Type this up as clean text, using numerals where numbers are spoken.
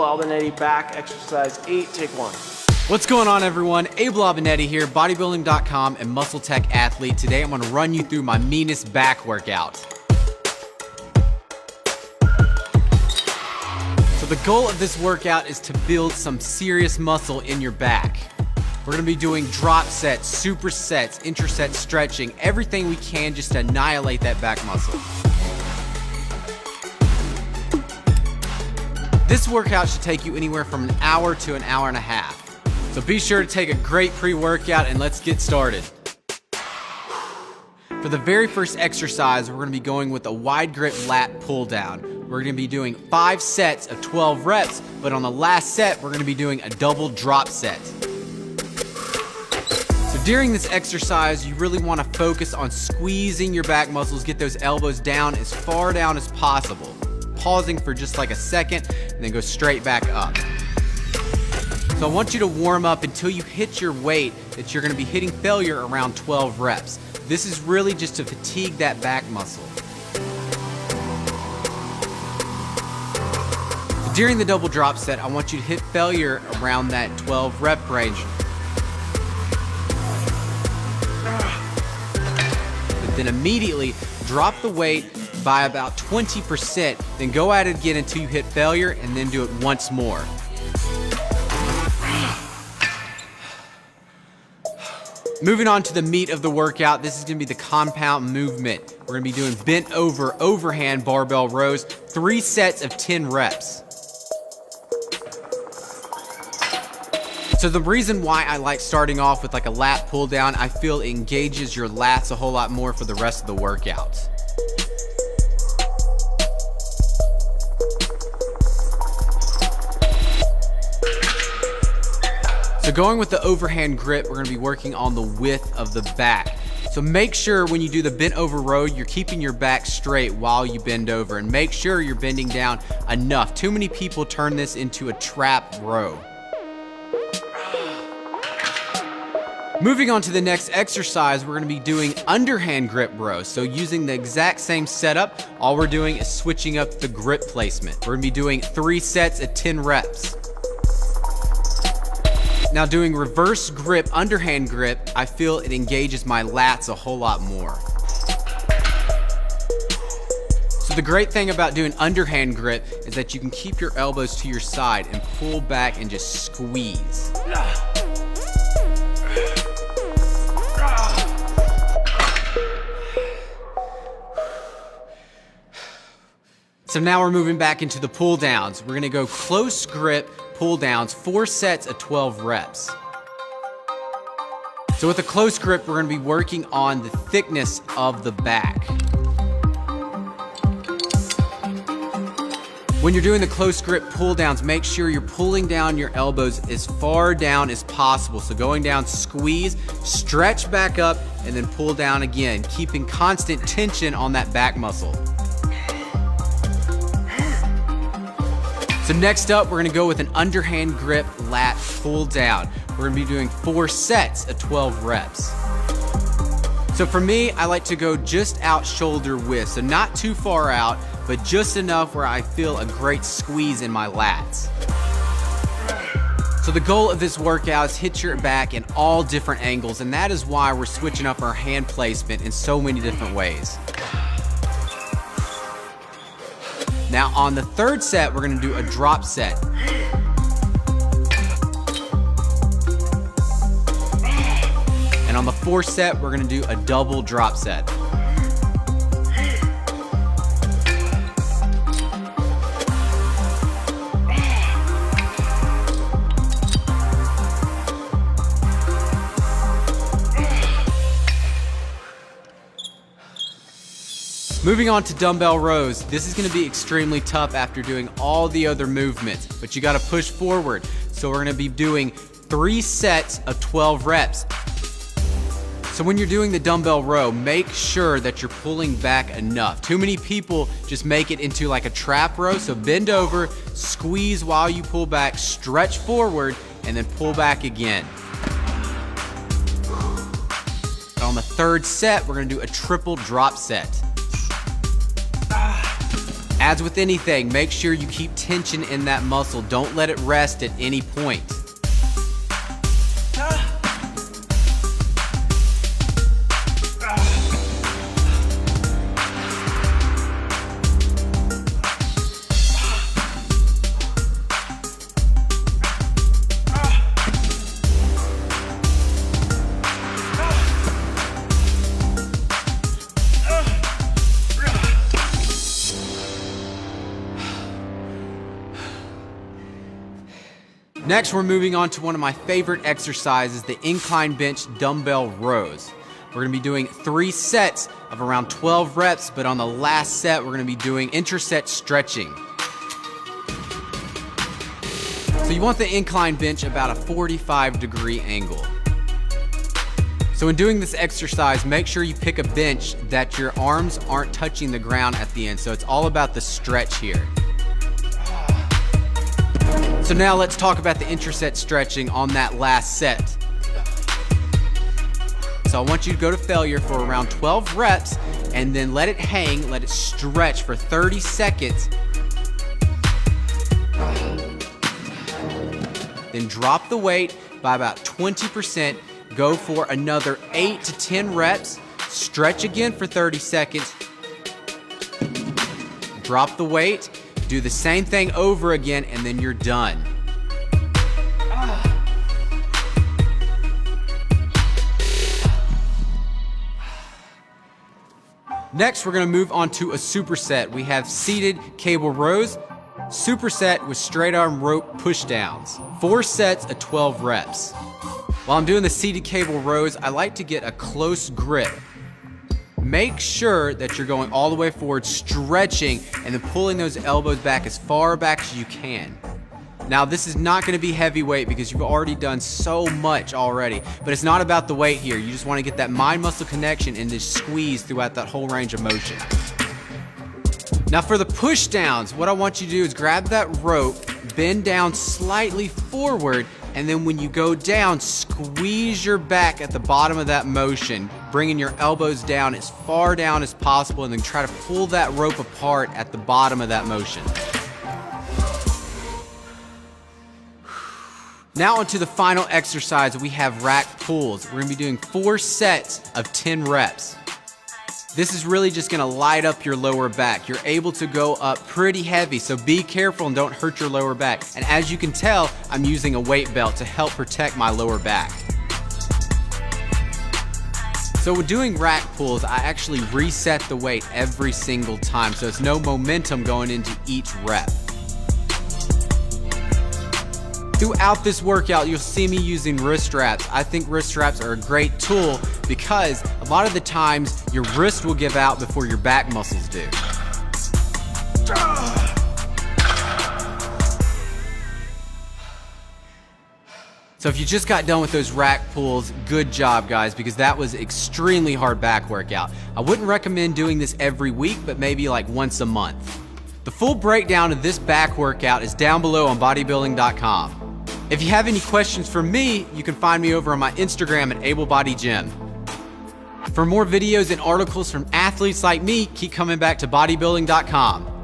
Abel Albinetti, back exercise 8, take 1. What's going on, everyone? Abel Albinetti here, bodybuilding.com and muscle tech athlete. Today I'm gonna run you through my meanest back workout. So the goal of this workout is to build some serious muscle in your back. We're gonna be doing drop sets, supersets, interset stretching, everything we can just to annihilate that back muscle. This workout should take you anywhere from an hour to an hour and a half. So be sure to take a great pre-workout and let's get started. For the very first exercise, we're gonna be going with a wide grip lat pull down. We're gonna be doing 5 sets of 12 reps, but on the last set, we're gonna be doing a double drop set. So during this exercise, you really wanna focus on squeezing your back muscles, get those elbows down as far down as possible. Pausing for just like a second, and then go straight back up. So I want you to warm up until you hit your weight that you're gonna be hitting failure around 12 reps. This is really just to fatigue that back muscle. During the double drop set, I want you to hit failure around that 12 rep range. But then immediately drop the weight by about 20%, then go at it again until you hit failure, and then do it once more. Moving on to the meat of the workout, this is gonna be the compound movement. We're gonna be doing bent over overhand barbell rows, 3 sets of 10 reps. So the reason why I like starting off with like a lat pull down, I feel it engages your lats a whole lot more for the rest of the workout. So going with the overhand grip, we're gonna be working on the width of the back. So make sure when you do the bent over row, you're keeping your back straight while you bend over, and make sure you're bending down enough. Too many people turn this into a trap row. Moving on to the next exercise, we're gonna be doing underhand grip rows. So using the exact same setup, all we're doing is switching up the grip placement. We're gonna be doing 3 sets at 10 reps. Now doing reverse grip, underhand grip, I feel it engages my lats a whole lot more. So the great thing about doing underhand grip is that you can keep your elbows to your side and pull back and just squeeze. So now we're moving back into the pull downs. We're gonna go close grip pull downs, 4 sets of 12 reps. So with a close grip, we're gonna be working on the thickness of the back. When you're doing the close grip pull downs, make sure you're pulling down your elbows as far down as possible. So going down, squeeze, stretch back up, and then pull down again, keeping constant tension on that back muscle. So next up, we're gonna go with an underhand grip lat pull down. We're gonna be doing 4 sets of 12 reps. So for me, I like to go just out shoulder width, so not too far out, but just enough where I feel a great squeeze in my lats. So the goal of this workout is hit your back in all different angles, and that is why we're switching up our hand placement in so many different ways. Now on the 3rd set, we're gonna do a drop set. And on the 4th set, we're gonna do a double drop set. Moving on to dumbbell rows, this is gonna be extremely tough after doing all the other movements, but you gotta push forward. So we're gonna be doing 3 sets of 12 reps. So when you're doing the dumbbell row, make sure that you're pulling back enough. Too many people just make it into like a trap row, so bend over, squeeze while you pull back, stretch forward, and then pull back again. And on the 3rd set, we're gonna do a triple drop set. As with anything, make sure you keep tension in that muscle. Don't let it rest at any point. Next, we're moving on to one of my favorite exercises, the incline bench dumbbell rows. We're gonna be doing 3 sets of around 12 reps, but on the last set, we're gonna be doing interset stretching. So you want the incline bench about a 45-degree angle. So in doing this exercise, make sure you pick a bench that your arms aren't touching the ground at the end. So it's all about the stretch here. So now let's talk about the interset stretching on that last set. So I want you to go to failure for around 12 reps and then let it hang, let it stretch for 30 seconds. Then drop the weight by about 20%. Go for another 8 to 10 reps. Stretch again for 30 seconds. Drop the weight. Do the same thing over again, and then you're done. Next, we're gonna move on to a superset. We have seated cable rows, superset with straight arm rope push downs. 4 sets of 12 reps. While I'm doing the seated cable rows, I like to get a close grip. Make sure that you're going all the way forward, stretching, and then pulling those elbows back as far back as you can. Now, this is not gonna be heavyweight because you've already done so much already, but it's not about the weight here. You just wanna get that mind-muscle connection and just squeeze throughout that whole range of motion. Now for the push downs, what I want you to do is grab that rope, bend down slightly forward, and then when you go down, squeeze your back at the bottom of that motion, bringing your elbows down as far down as possible, and then try to pull that rope apart at the bottom of that motion. Now onto the final exercise, we have rack pulls. We're gonna be doing 4 sets of 10 reps. This is really just gonna light up your lower back. You're able to go up pretty heavy, so be careful and don't hurt your lower back. And as you can tell, I'm using a weight belt to help protect my lower back. So with doing rack pulls, I actually reset the weight every single time, so it's no momentum going into each rep. Throughout this workout, you'll see me using wrist straps. I think wrist straps are a great tool because a lot of the times your wrist will give out before your back muscles do. So if you just got done with those rack pulls, good job guys, because that was extremely hard back workout. I wouldn't recommend doing this every week, but maybe like once a month. The full breakdown of this back workout is down below on bodybuilding.com. If you have any questions for me, you can find me over on my Instagram at AbleBodyGym. For more videos and articles from athletes like me, keep coming back to bodybuilding.com.